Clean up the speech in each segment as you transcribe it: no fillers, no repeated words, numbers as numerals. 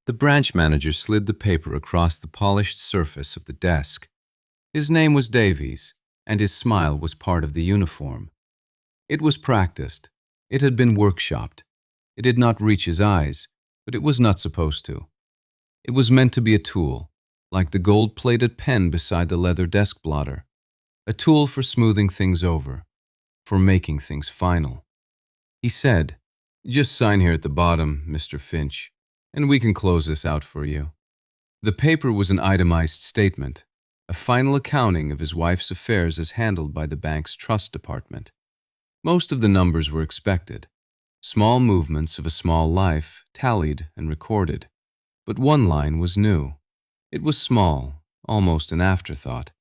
The branch manager slid the paper across the polished surface of the desk. His name was Davies, and his smile was part of the uniform. It was practiced. It had been workshopped. It did not reach his eyes, but it was not supposed to. It was meant to be a tool, like the gold-plated pen beside the leather desk blotter. A tool for smoothing things over, for making things final. He said, "Just sign here at the bottom, Mr. Finch, and we can close this out for you." The paper was an itemized statement, a final accounting of his wife's affairs as handled by the bank's trust department. Most of the numbers were expected. Small movements of a small life, tallied and recorded. But one line was new. It was small, almost an afterthought.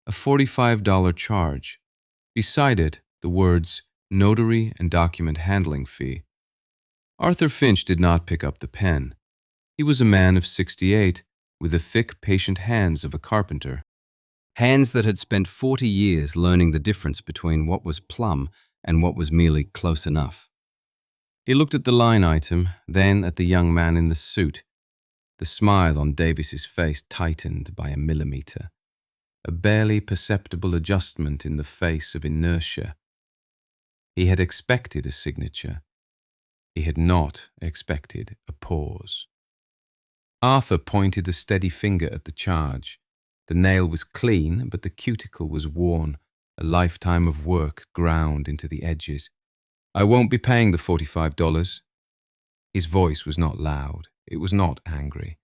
A $45 charge. Beside it, the words, "Notary and document handling fee." Arthur Finch did not pick up the pen. He was a man of 68, with the thick, patient hands of a carpenter. Hands that had spent 40 years learning the difference between what was plumb and what was merely close enough. He looked at the line item, then at the young man in the suit. The smile on Davies's face tightened by a millimeter. A barely perceptible adjustment in the face of inertia. He had expected a signature. He had not expected a pause. Arthur pointed a steady finger at the charge. The nail was clean, but the cuticle was worn, a lifetime of work ground into the edges. "I won't be paying the $45. His voice was not loud. It was not angry.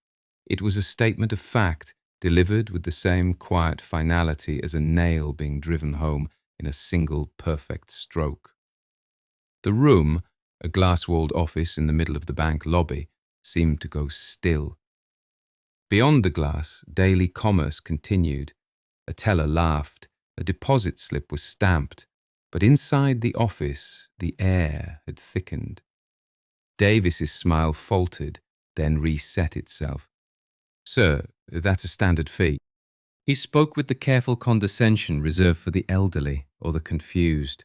It was a statement of fact, delivered with the same quiet finality as a nail being driven home in a single perfect stroke. The room, a glass-walled office in the middle of the bank lobby, seemed to go still. Beyond the glass, daily commerce continued. A teller laughed, a deposit slip was stamped, but inside the office, the air had thickened. Davies's smile faltered, then reset itself. "Sir, that's a standard fee." He spoke with the careful condescension reserved for the elderly or the confused.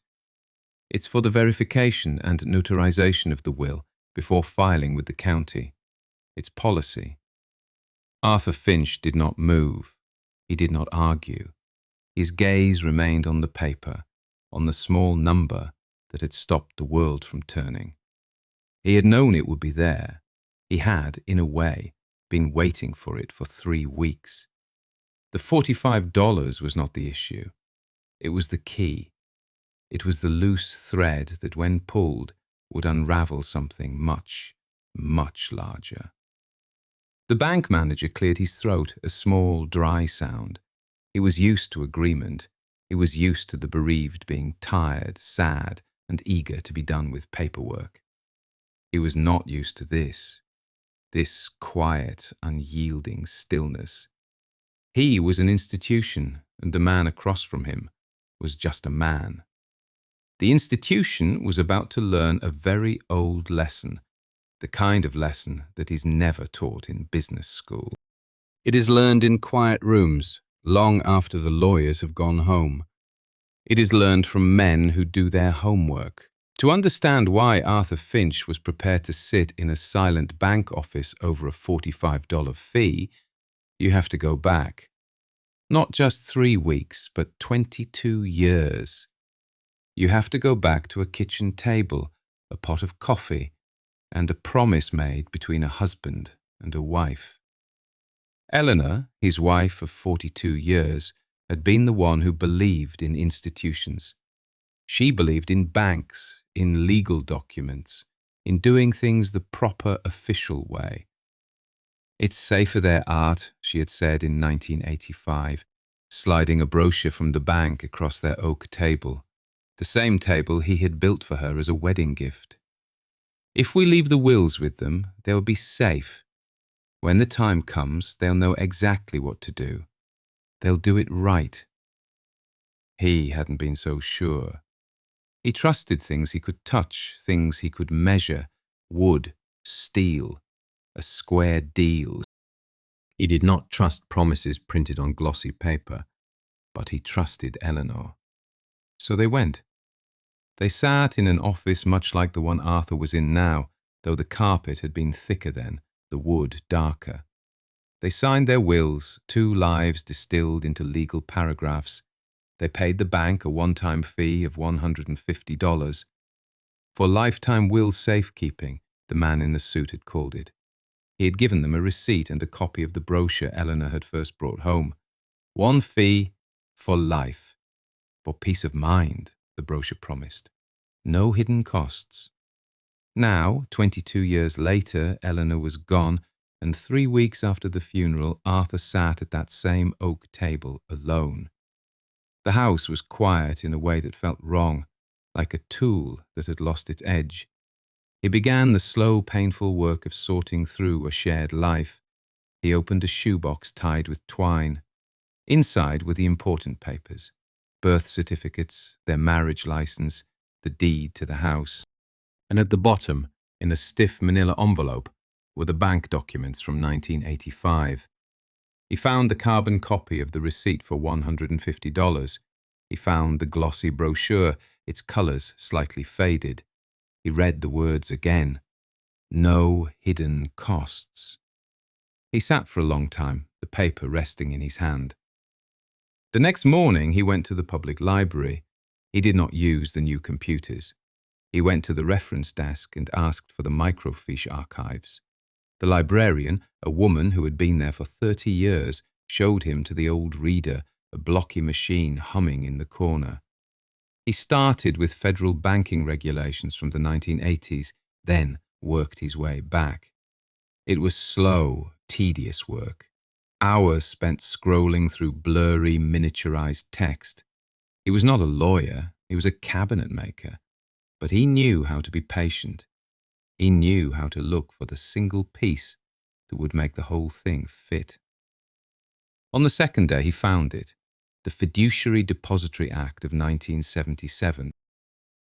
"It's for the verification and notarization of the will before filing with the county. It's policy." Arthur Finch did not move. He did not argue. His gaze remained on the paper, on the small number that had stopped the world from turning. He had known it would be there. He had, in a way, been waiting for it for 3 weeks. The $45 was not the issue. It was the key. It was the loose thread that, when pulled, would unravel something much, much larger. The bank manager cleared his throat, a small, dry sound. He was used to agreement. He was used to the bereaved being tired, sad, and eager to be done with paperwork. He was not used to this quiet, unyielding stillness. He was an institution, and the man across from him was just a man. The institution was about to learn a very old lesson, the kind of lesson that is never taught in business school. It is learned in quiet rooms, long after the lawyers have gone home. It is learned from men who do their homework. To understand why Arthur Finch was prepared to sit in a silent bank office over a $45 fee, you have to go back. Not just 3 weeks, but 22 years. You have to go back to a kitchen table, a pot of coffee, and a promise made between a husband and a wife. Eleanor, his wife of 42 years, had been the one who believed in institutions. She believed in banks, in legal documents, in doing things the proper official way. "It's safer there, Art," she had said in 1985, sliding a brochure from the bank across their oak table, the same table he had built for her as a wedding gift. "If we leave the wills with them, they'll be safe. When the time comes, they'll know exactly what to do. They'll do it right." He hadn't been so sure. He trusted things he could touch, things he could measure, wood, steel, a square deal. He did not trust promises printed on glossy paper, but he trusted Eleanor. So they went. They sat in an office much like the one Arthur was in now, though the carpet had been thicker then, the wood darker. They signed their wills, 2 lives distilled into legal paragraphs. They paid the bank a one-time fee of $150 for lifetime will safekeeping, the man in the suit had called it. He had given them a receipt and a copy of the brochure Eleanor had first brought home. One fee for life. For peace of mind, the brochure promised. No hidden costs. Now, 22 years later, Eleanor was gone, and 3 weeks after the funeral, Arthur sat at that same oak table alone. The house was quiet in a way that felt wrong, like a tool that had lost its edge. He began the slow, painful work of sorting through a shared life. He opened a shoebox tied with twine. Inside were the important papers: birth certificates, their marriage license, the deed to the house. And at the bottom, in a stiff manila envelope, were the bank documents from 1985. He found the carbon copy of the receipt for $150. He found the glossy brochure, its colours slightly faded. He read the words again. No hidden costs. He sat for a long time, the paper resting in his hand. The next morning he went to the public library. He did not use the new computers. He went to the reference desk and asked for the microfiche archives. The librarian, a woman who had been there for 30 years, showed him to the old reader, a blocky machine humming in the corner. He started with federal banking regulations from the 1980s, then worked his way back. It was slow, tedious work. Hours spent scrolling through blurry, miniaturized text. He was not a lawyer, he was a cabinet maker, but he knew how to be patient. He knew how to look for the single piece that would make the whole thing fit. On the second day he found it, the Fiduciary Depository Act of 1977.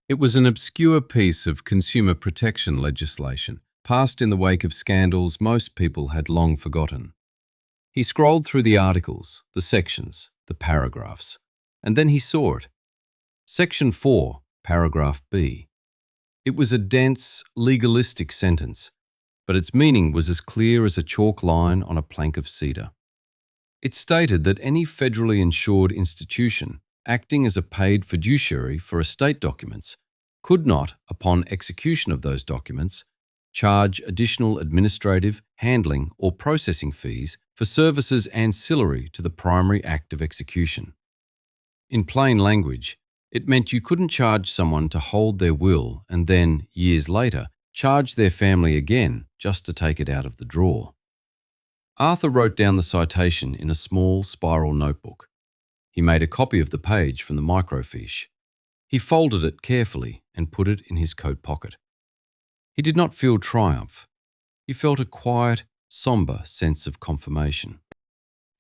It was an obscure piece of consumer protection legislation, passed in the wake of scandals most people had long forgotten. He scrolled through the articles, the sections, the paragraphs, and then he saw it. Section 4, paragraph B. It was a dense, legalistic sentence, but its meaning was as clear as a chalk line on a plank of cedar. It stated that any federally insured institution acting as a paid fiduciary for estate documents could not, upon execution of those documents, charge additional administrative, handling, or processing fees for services ancillary to the primary act of execution. In plain language, it meant you couldn't charge someone to hold their will and then, years later, charge their family again just to take it out of the drawer. Arthur wrote down the citation in a small spiral notebook. He made a copy of the page from the microfiche. He folded it carefully and put it in his coat pocket. He did not feel triumph. He felt a quiet, sombre sense of confirmation.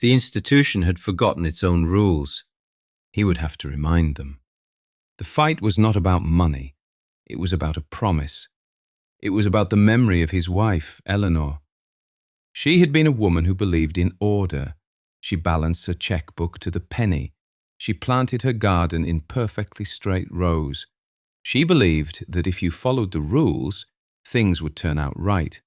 The institution had forgotten its own rules. He would have to remind them. The fight was not about money. It was about a promise. It was about the memory of his wife, Eleanor. She had been a woman who believed in order. She balanced her checkbook to the penny. She planted her garden in perfectly straight rows. She believed that if you followed the rules, things would turn out right.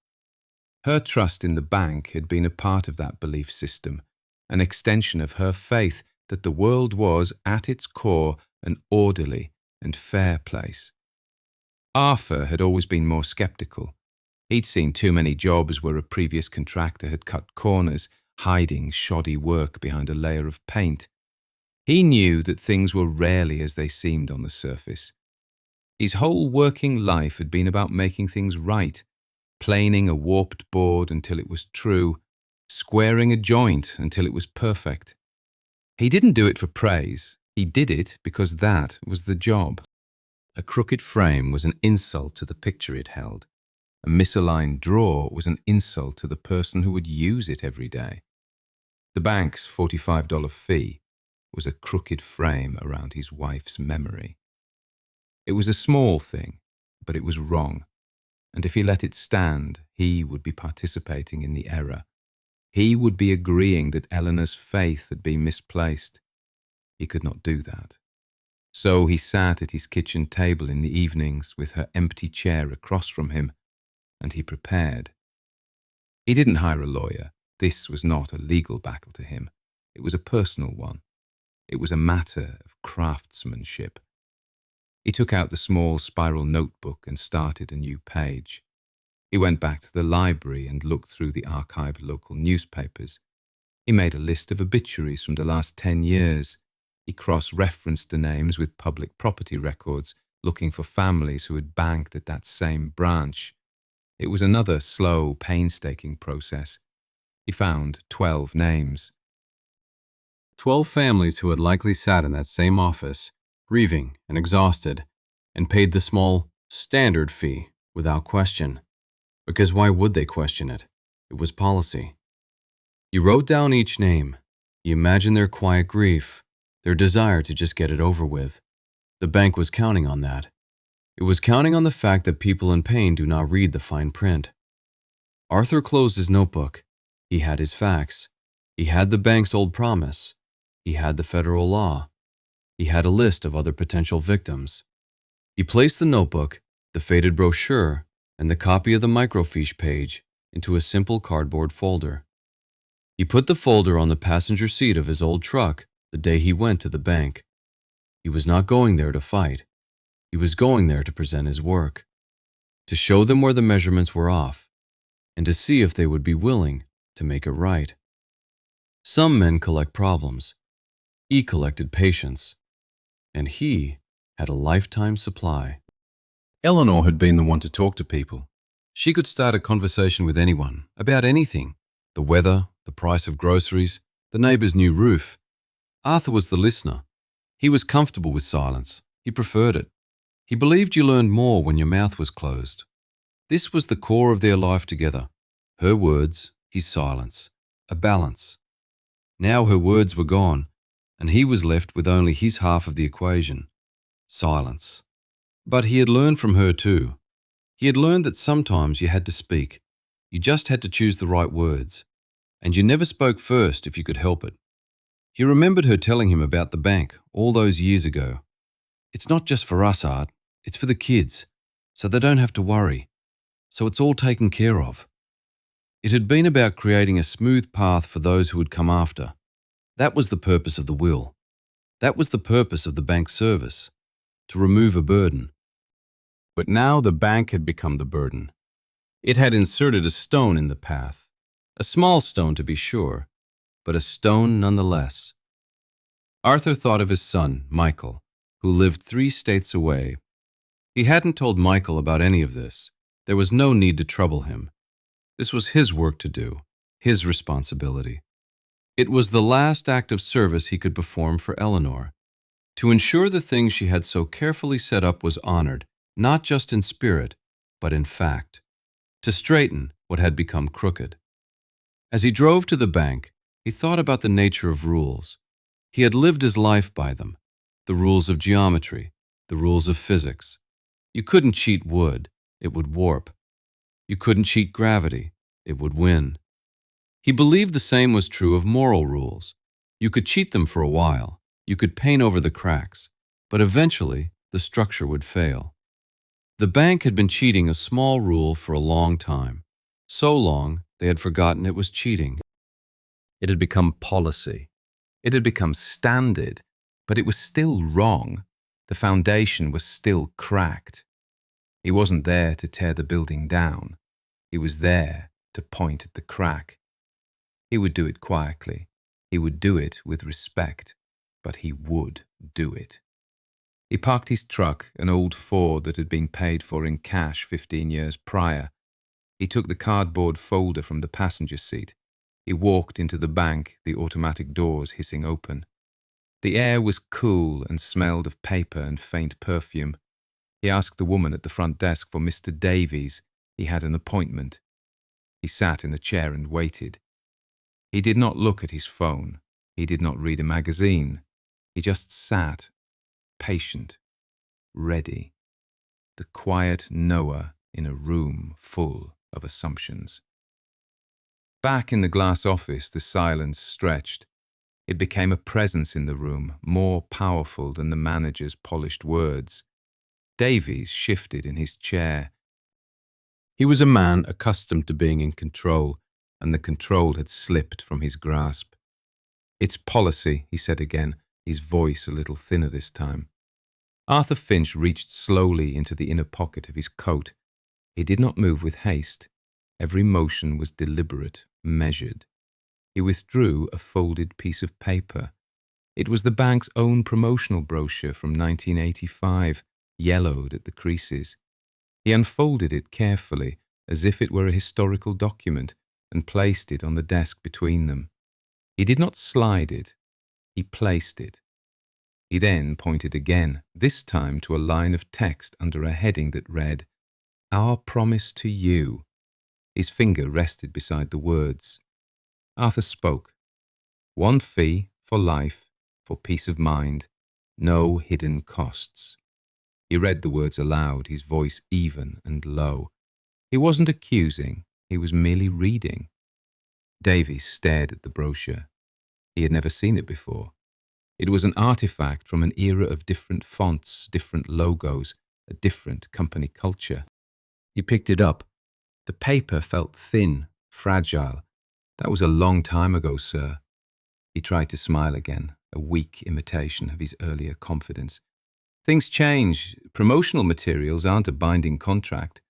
Her trust in the bank had been a part of that belief system, an extension of her faith that the world was, at its core, an orderly and fair place. Arthur had always been more skeptical. He'd seen too many jobs where a previous contractor had cut corners, hiding shoddy work behind a layer of paint. He knew that things were rarely as they seemed on the surface. His whole working life had been about making things right, planing a warped board until it was true, squaring a joint until it was perfect. He didn't do it for praise. He did it because that was the job. A crooked frame was an insult to the picture it held. A misaligned drawer was an insult to the person who would use it every day. The bank's $45 fee was a crooked frame around his wife's memory. It was a small thing, but it was wrong, and if he let it stand, he would be participating in the error. He would be agreeing that Eleanor's faith had been misplaced. He could not do that. So he sat at his kitchen table in the evenings with her empty chair across from him, and he prepared. He didn't hire a lawyer. This was not a legal battle to him. It was a personal one. It was a matter of craftsmanship. He took out the small spiral notebook and started a new page. He went back to the library and looked through the archived local newspapers. He made a list of obituaries from the last 10 years. He cross-referenced the names with public property records, looking for families who had banked at that same branch. It was another slow, painstaking process. He found 12 names. 12 families who had likely sat in that same office, grieving and exhausted, and paid the small, standard fee without question. Because why would they question it? It was policy. You wrote down each name. You imagined their quiet grief, their desire to just get it over with. The bank was counting on that. It was counting on the fact that people in pain do not read the fine print. Arthur closed his notebook. He had his facts. He had the bank's old promise. He had the federal law. He had a list of other potential victims. He placed the notebook, the faded brochure, and the copy of the microfiche page into a simple cardboard folder. He put the folder on the passenger seat of his old truck the day he went to the bank. He was not going there to fight. He was going there to present his work, to show them where the measurements were off, and to see if they would be willing to make it right. Some men collect problems. He collected patience, and he had a lifetime supply. Eleanor had been the one to talk to people. She could start a conversation with anyone, about anything. The weather, the price of groceries, the neighbor's new roof. Arthur was the listener. He was comfortable with silence. He preferred it. He believed you learned more when your mouth was closed. This was the core of their life together. Her words, his silence. A balance. Now her words were gone, and he was left with only his half of the equation. Silence. But he had learned from her too. He had learned that sometimes you had to speak. You just had to choose the right words. And you never spoke first if you could help it. He remembered her telling him about the bank all those years ago. It's not just for us, Art. It's for the kids, so they don't have to worry. So it's all taken care of. It had been about creating a smooth path for those who would come after. That was the purpose of the will. That was the purpose of the bank service, to remove a burden. But now the bank had become the burden. It had inserted a stone in the path, a small stone to be sure, but a stone nonetheless. Arthur thought of his son, Michael, who lived 3 states away. He hadn't told Michael about any of this. There was no need to trouble him. This was his work to do, his responsibility. It was the last act of service he could perform for Eleanor, to ensure the thing she had so carefully set up was honored, not just in spirit, but in fact, to straighten what had become crooked. As he drove to the bank, he thought about the nature of rules. He had lived his life by them, the rules of geometry, the rules of physics. You couldn't cheat wood, it would warp. You couldn't cheat gravity, it would win. He believed the same was true of moral rules. You could cheat them for a while, you could paint over the cracks, but eventually the structure would fail. The bank had been cheating a small rule for a long time, so long they had forgotten it was cheating. It had become policy. It had become standard, but it was still wrong. The foundation was still cracked. He wasn't there to tear the building down. He was there to point at the crack. He would do it quietly. He would do it with respect, but he would do it. He parked his truck, an old Ford that had been paid for in cash 15 years prior. He took the cardboard folder from the passenger seat. He walked into the bank, the automatic doors hissing open. The air was cool and smelled of paper and faint perfume. He asked the woman at the front desk for Mr. Davies. He had an appointment. He sat in a chair and waited. He did not look at his phone. He did not read a magazine. He just sat, patient, ready. The quiet knower in a room full of assumptions. Back in the glass office, the silence stretched. It became a presence in the room, more powerful than the manager's polished words. Davies shifted in his chair. He was a man accustomed to being in control, and the control had slipped from his grasp. "It's policy," he said again, his voice a little thinner this time. Arthur Finch reached slowly into the inner pocket of his coat. He did not move with haste. Every motion was deliberate, measured. He withdrew a folded piece of paper. It was the bank's own promotional brochure from 1985, yellowed at the creases. He unfolded it carefully, as if it were a historical document, and placed it on the desk between them. He did not slide it. He placed it. He then pointed again, this time to a line of text under a heading that read, "Our promise to you." His finger rested beside the words. Arthur spoke. "One fee for life, for peace of mind, no hidden costs." He read the words aloud, his voice even and low. He wasn't accusing, he was merely reading. Davies stared at the brochure. He had never seen it before. It was an artifact from an era of different fonts, different logos, a different company culture. He picked it up. The paper felt thin, fragile. "That was a long time ago, sir." He tried to smile again, a weak imitation of his earlier confidence. "Things change. Promotional materials aren't a binding contract."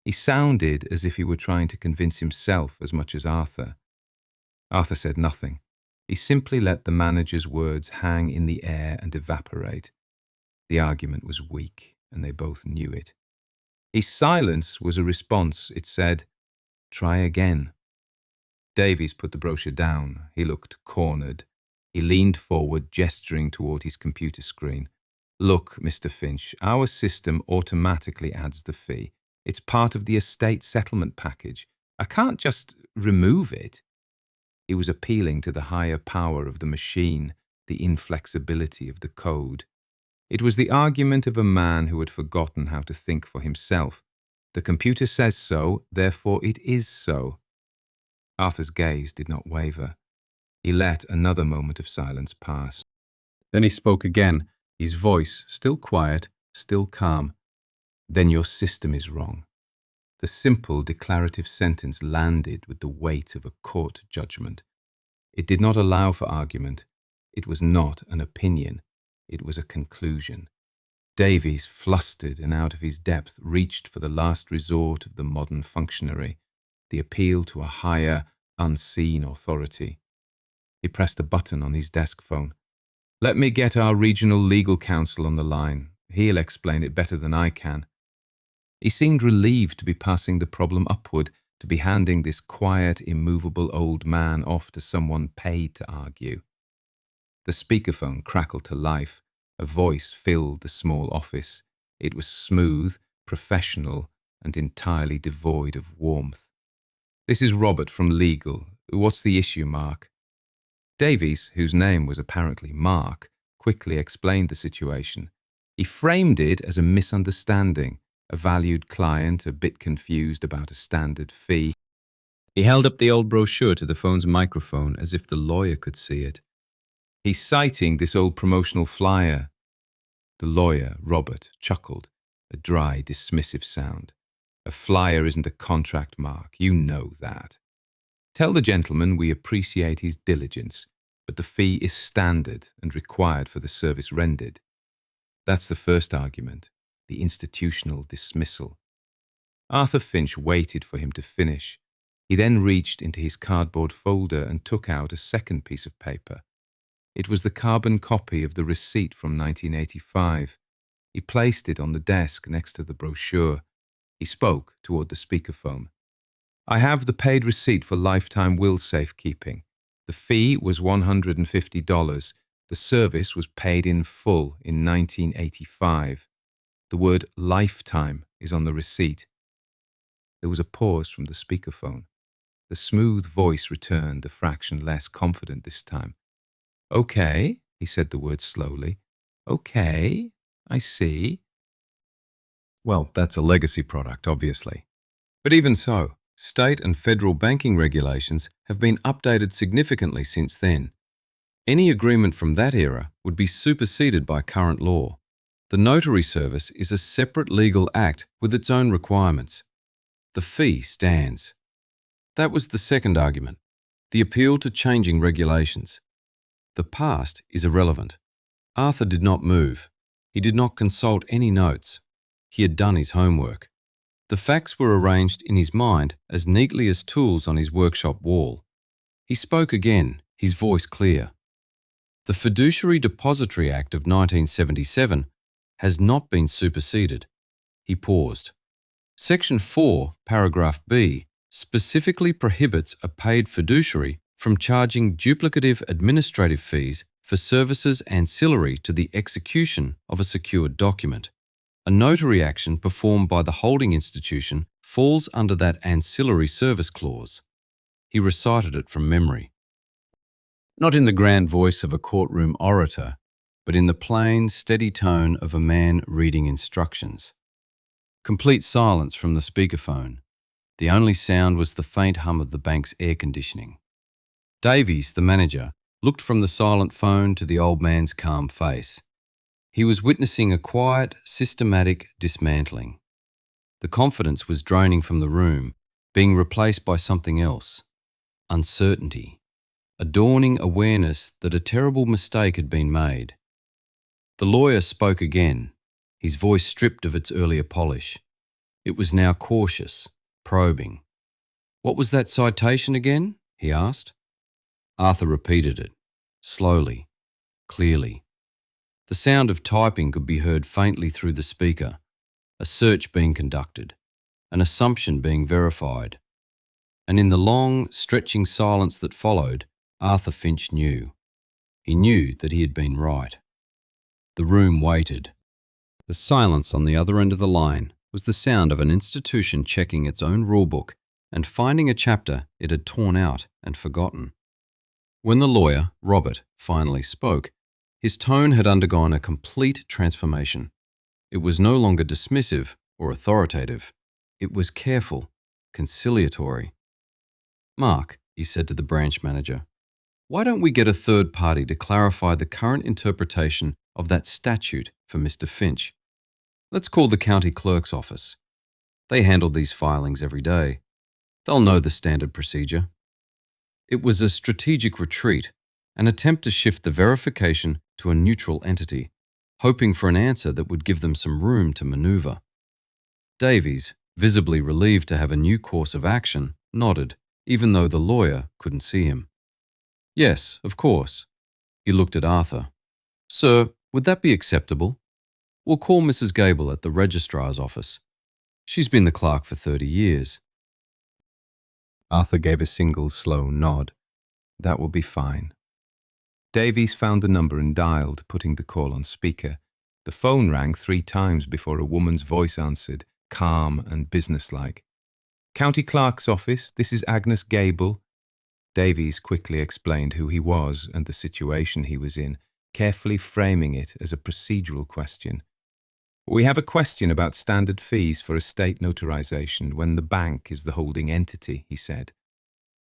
He sounded as if he were trying to convince himself as much as Arthur. Arthur said nothing. He simply let the manager's words hang in the air and evaporate. The argument was weak, and they both knew it. His silence was a response. It said, "Try again." Davies put the brochure down. He looked cornered. He leaned forward, gesturing toward his computer screen. "Look, Mr. Finch, our system automatically adds the fee. It's part of the estate settlement package. I can't just remove it." He was appealing to the higher power of the machine, the inflexibility of the code. It was the argument of a man who had forgotten how to think for himself. The computer says so, therefore it is so. Arthur's gaze did not waver. He let another moment of silence pass. Then he spoke again, his voice still quiet, still calm. "Then your system is wrong." The simple declarative sentence landed with the weight of a court judgment. It did not allow for argument. It was not an opinion. It was a conclusion. Davies, flustered and out of his depth, reached for the last resort of the modern functionary, the appeal to a higher, unseen authority. He pressed a button on his desk phone. "Let me get our regional legal counsel on the line. He'll explain it better than I can." He seemed relieved to be passing the problem upward, to be handing this quiet, immovable old man off to someone paid to argue. The speakerphone crackled to life. A voice filled the small office. It was smooth, professional, and entirely devoid of warmth. "This is Robert from Legal. What's the issue, Mark?" Davies, whose name was apparently Mark, quickly explained the situation. He framed it as a misunderstanding. A valued client, a bit confused about a standard fee. He held up the old brochure to the phone's microphone as if the lawyer could see it. "He's citing this old promotional flyer." The lawyer, Robert, chuckled, a dry, dismissive sound. "A flyer isn't a contract, Mark. You know that. Tell the gentleman we appreciate his diligence, but the fee is standard and required for the service rendered." That's the first argument. The institutional dismissal. Arthur Finch waited for him to finish. He then reached into his cardboard folder and took out a second piece of paper. It was the carbon copy of the receipt from 1985. He placed it on the desk next to the brochure. He spoke toward the speakerphone. "I have the paid receipt for lifetime will safekeeping. The fee was $150. The service was paid in full in 1985. The word lifetime is on the receipt." There was a pause from the speakerphone. The smooth voice returned, a fraction less confident this time. "Okay," he said the word slowly. "Okay, I see." Well, that's a legacy product, obviously. But even so, state and federal banking regulations have been updated significantly since then. Any agreement from that era would be superseded by current law. The notary service is a separate legal act with its own requirements. The fee stands. That was the second argument, the appeal to changing regulations. The past is irrelevant. Arthur did not move. He did not consult any notes. He had done his homework. The facts were arranged in his mind as neatly as tools on his workshop wall. He spoke again, his voice clear. The Fiduciary Depository Act of 1977 has not been superseded. He paused. Section 4, paragraph B, specifically prohibits a paid fiduciary from charging duplicative administrative fees for services ancillary to the execution of a secured document. A notary action performed by the holding institution falls under that ancillary service clause. He recited it from memory. Not in the grand voice of a courtroom orator, but in the plain, steady tone of a man reading instructions. Complete silence from the speakerphone. The only sound was the faint hum of the bank's air conditioning. Davies, the manager, looked from the silent phone to the old man's calm face. He was witnessing a quiet, systematic dismantling. The confidence was draining from the room, being replaced by something else. Uncertainty. A dawning awareness that a terrible mistake had been made. The lawyer spoke again, his voice stripped of its earlier polish. It was now cautious, probing. "What was that citation again?" he asked. Arthur repeated it, slowly, clearly. The sound of typing could be heard faintly through the speaker, a search being conducted, an assumption being verified. And in the long, stretching silence that followed, Arthur Finch knew. He knew that he had been right. The room waited. The silence on the other end of the line was the sound of an institution checking its own rulebook and finding a chapter it had torn out and forgotten. When the lawyer, Robert, finally spoke, his tone had undergone a complete transformation. It was no longer dismissive or authoritative. It was careful, conciliatory. "Mark," he said to the branch manager, "why don't we get a third party to clarify the current interpretation of that statute for Mr. Finch? Let's call the county clerk's office. They handle these filings every day. They'll know the standard procedure." It was a strategic retreat, an attempt to shift the verification to a neutral entity, hoping for an answer that would give them some room to maneuver. Davies, visibly relieved to have a new course of action, nodded, even though the lawyer couldn't see him. "Yes, of course." He looked at Arthur. "Sir, would that be acceptable? We'll call Mrs. Gable at the registrar's office. She's been the clerk for 30 years. Arthur gave a single, slow nod. "That will be fine." Davies found the number and dialed, putting the call on speaker. The phone rang 3 times before a woman's voice answered, calm and businesslike. "County Clerk's office, this is Agnes Gable." Davies quickly explained who he was and the situation he was in, carefully framing it as a procedural question. "We have a question about standard fees for estate notarization when the bank is the holding entity," he said.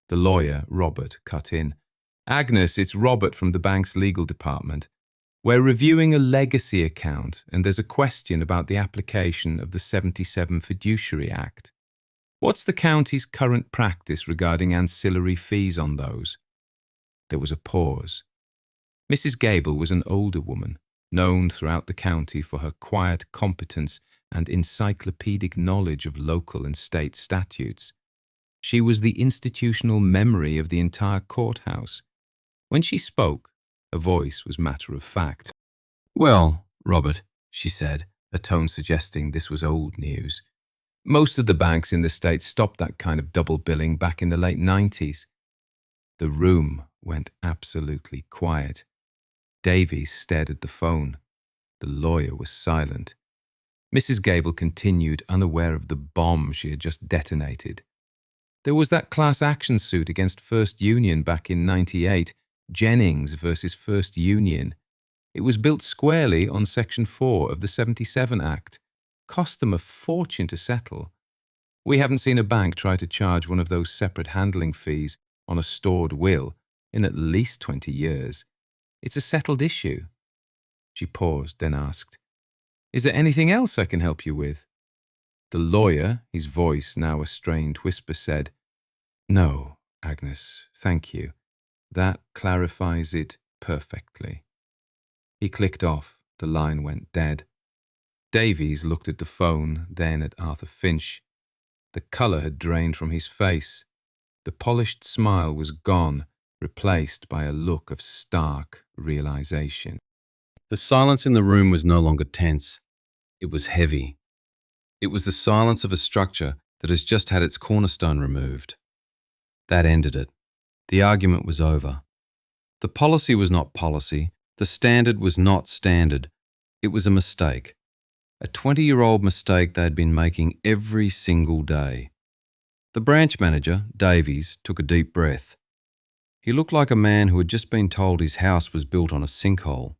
The lawyer, Robert, cut in. "Agnes, it's Robert from the bank's legal department. We're reviewing a legacy account, and there's a question about the application of the 77 Fiduciary Act. What's the county's current practice regarding ancillary fees on those?" There was a pause. Mrs. Gable was an older woman, known throughout the county for her quiet competence and encyclopedic knowledge of local and state statutes. She was the institutional memory of the entire courthouse. When she spoke, her voice was matter of fact. "Well, Robert," she said, a tone suggesting this was old news. "Most of the banks in the state stopped that kind of double billing back in the late 90s. The room went absolutely quiet. Davies stared at the phone. The lawyer was silent. Mrs. Gable continued, unaware of the bomb she had just detonated. "There was that class action suit against First Union back in 98, Jennings versus First Union. It was built squarely on Section 4 of the 77 Act. Cost them a fortune to settle. We haven't seen a bank try to charge one of those separate handling fees on a stored will in at least 20 years. It's a settled issue." She paused, then asked, "Is there anything else I can help you with?" The lawyer, his voice now a strained whisper, said, No, Agnes, thank you. That clarifies it perfectly. He clicked off. The line went dead. Davies looked at the phone, then at Arthur Finch. The colour had drained from his face. The polished smile was gone, replaced by a look of stark realization. The silence in the room was no longer tense. It was heavy. It was the silence of a structure that has just had its cornerstone removed. That ended it. The argument was over. The policy was not policy. The standard was not standard. It was a mistake. A 20-year-old mistake they had been making every single day. The branch manager, Davies, took a deep breath. He looked like a man who had just been told his house was built on a sinkhole.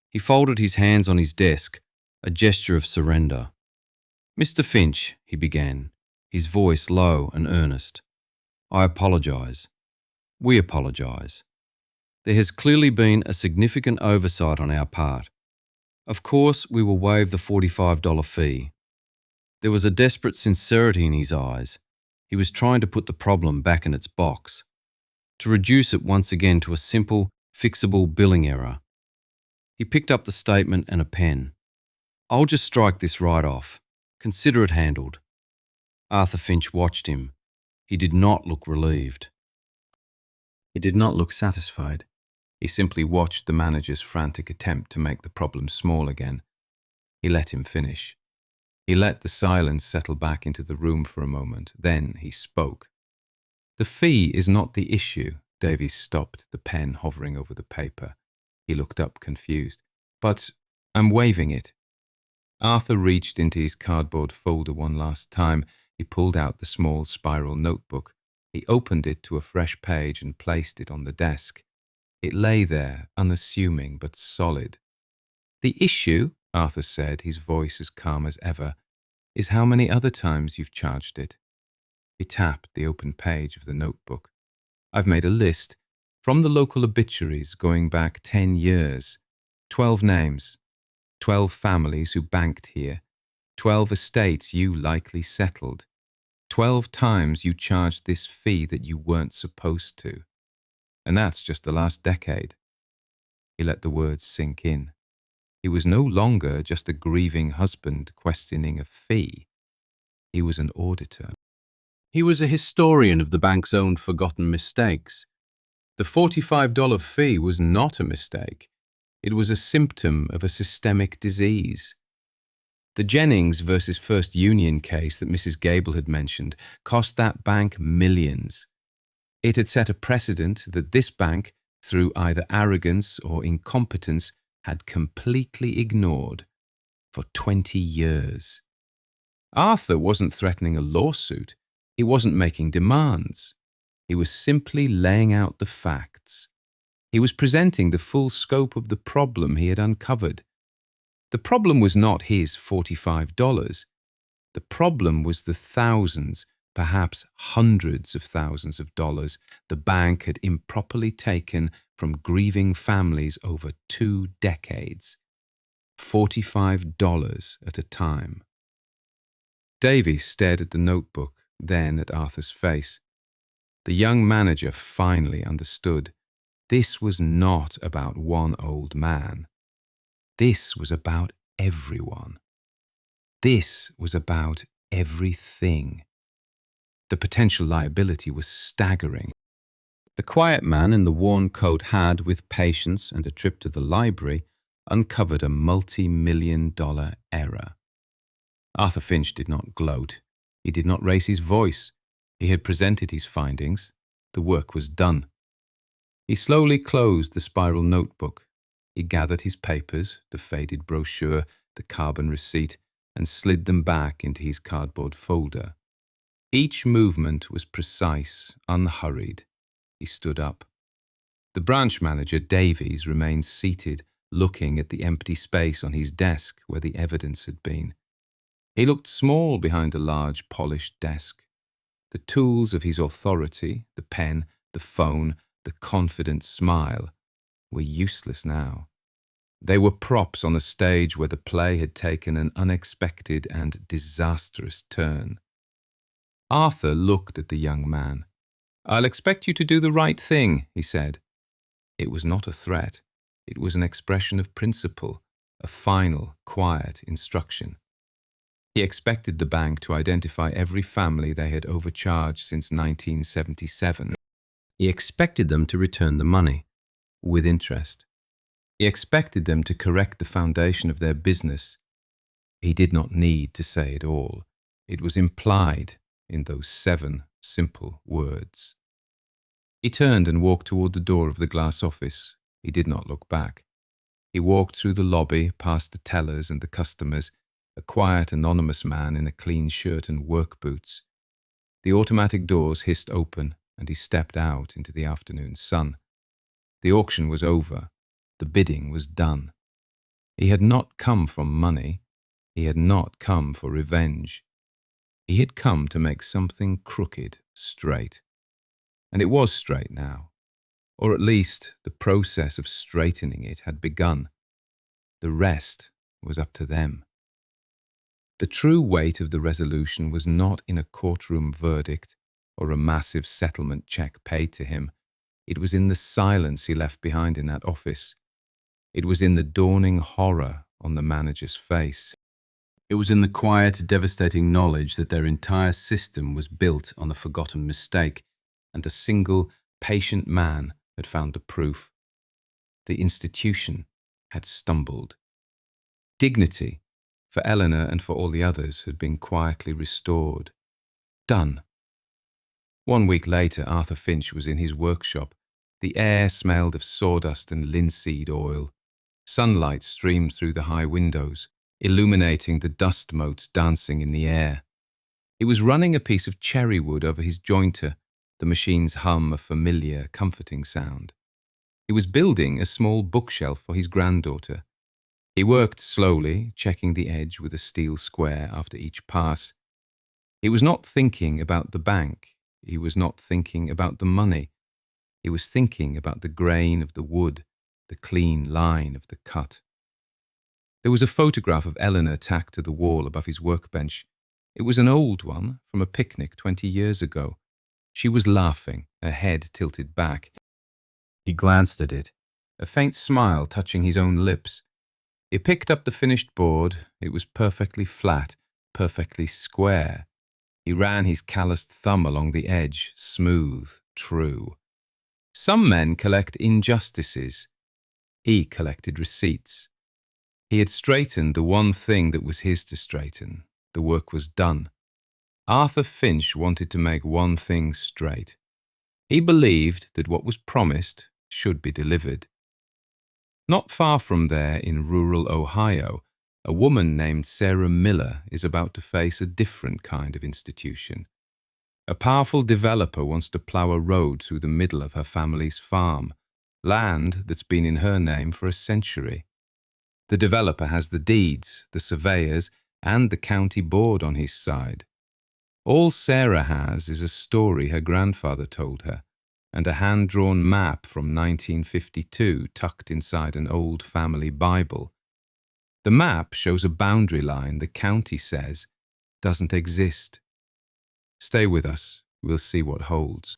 He folded his hands on his desk, a gesture of surrender. "Mr. Finch," he began, his voice low and earnest, "I apologise. We apologise. There has clearly been a significant oversight on our part. Of course, we will waive the $45 fee." There was a desperate sincerity in his eyes. He was trying to put the problem back in its box, to reduce it once again to a simple, fixable billing error. He picked up the statement and a pen. "I'll just strike this right off. Consider it handled." Arthur Finch watched him. He did not look relieved. He did not look satisfied. He simply watched the manager's frantic attempt to make the problem small again. He let him finish. He let the silence settle back into the room for a moment. Then he spoke. "The fee is not the issue." Davies stopped, the pen hovering over the paper. He looked up, confused. "But I'm waiving it." Arthur reached into his cardboard folder one last time. He pulled out the small spiral notebook. He opened it to a fresh page and placed it on the desk. It lay there, unassuming but solid. "The issue," Arthur said, his voice as calm as ever, "is how many other times you've charged it." He tapped the open page of the notebook. "I've made a list. From the local obituaries going back 10 years. 12 names. 12 families who banked here. 12 estates you likely settled. 12 times you charged this fee that you weren't supposed to. And that's just the last decade." He let the words sink in. He was no longer just a grieving husband questioning a fee. He was an auditor. He was a historian of the bank's own forgotten mistakes. The $45 fee was not a mistake. It was a symptom of a systemic disease. The Jennings versus First Union case that Mrs. Gable had mentioned cost that bank millions. It had set a precedent that this bank, through either arrogance or incompetence, had completely ignored for 20 years. Arthur wasn't threatening a lawsuit. He wasn't making demands. He was simply laying out the facts. He was presenting the full scope of the problem he had uncovered. The problem was not his $45. The problem was the thousands, perhaps hundreds of thousands of dollars the bank had improperly taken from grieving families over 2 decades. $45 at a time. Davies stared at the notebook, then at Arthur's face. The young manager finally understood. This was not about one old man. This was about everyone. This was about everything. The potential liability was staggering. The quiet man in the worn coat had, with patience and a trip to the library, uncovered a multi-million-dollar error. Arthur Finch did not gloat. He did not raise his voice. He had presented his findings. The work was done. He slowly closed the spiral notebook. He gathered his papers, the faded brochure, the carbon receipt, and slid them back into his cardboard folder. Each movement was precise, unhurried. He stood up. The branch manager, Davies, remained seated, looking at the empty space on his desk where the evidence had been. He looked small behind a large, polished desk. The tools of his authority, the pen, the phone, the confident smile, were useless now. They were props on a stage where the play had taken an unexpected and disastrous turn. Arthur looked at the young man. "I'll expect you to do the right thing," he said. It was not a threat. It was an expression of principle, a final, quiet instruction. He expected the bank to identify every family they had overcharged since 1977. He expected them to return the money, with interest. He expected them to correct the foundation of their business. He did not need to say it all. It was implied in those 7 simple words. He turned and walked toward the door of the glass office. He did not look back. He walked through the lobby, past the tellers and the customers, a quiet, anonymous man in a clean shirt and work boots. The automatic doors hissed open, and he stepped out into the afternoon sun. The auction was over. The bidding was done. He had not come for money. He had not come for revenge. He had come to make something crooked straight. And it was straight now. Or at least the process of straightening it had begun. The rest was up to them. The true weight of the resolution was not in a courtroom verdict or a massive settlement check paid to him. It was in the silence he left behind in that office. It was in the dawning horror on the manager's face. It was in the quiet, devastating knowledge that their entire system was built on a forgotten mistake, and a single, patient man had found the proof. The institution had stumbled. Dignity, for Eleanor and for all the others, had been quietly restored. Done. 1 week later, Arthur Finch was in his workshop. The air smelled of sawdust and linseed oil. Sunlight streamed through the high windows, illuminating the dust motes dancing in the air. He was running a piece of cherry wood over his jointer, the machine's hum a familiar, comforting sound. He was building a small bookshelf for his granddaughter. He worked slowly, checking the edge with a steel square after each pass. He was not thinking about the bank. He was not thinking about the money. He was thinking about the grain of the wood, the clean line of the cut. There was a photograph of Eleanor tacked to the wall above his workbench. It was an old one from a picnic 20 years ago. She was laughing, her head tilted back. He glanced at it, a faint smile touching his own lips. He picked up the finished board. It was perfectly flat, perfectly square. He ran his calloused thumb along the edge, smooth, true. Some men collect injustices. He collected receipts. He had straightened the one thing that was his to straighten. The work was done. Arthur Finch wanted to make one thing straight. He believed that what was promised should be delivered. Not far from there, in rural Ohio, a woman named Sarah Miller is about to face a different kind of institution. A powerful developer wants to plow a road through the middle of her family's farm, land that's been in her name for a century. The developer has the deeds, the surveyors, and the county board on his side. All Sarah has is a story her grandfather told her, and a hand-drawn map from 1952 tucked inside an old family Bible. The map shows a boundary line the county says doesn't exist. Stay with us, we'll see what holds.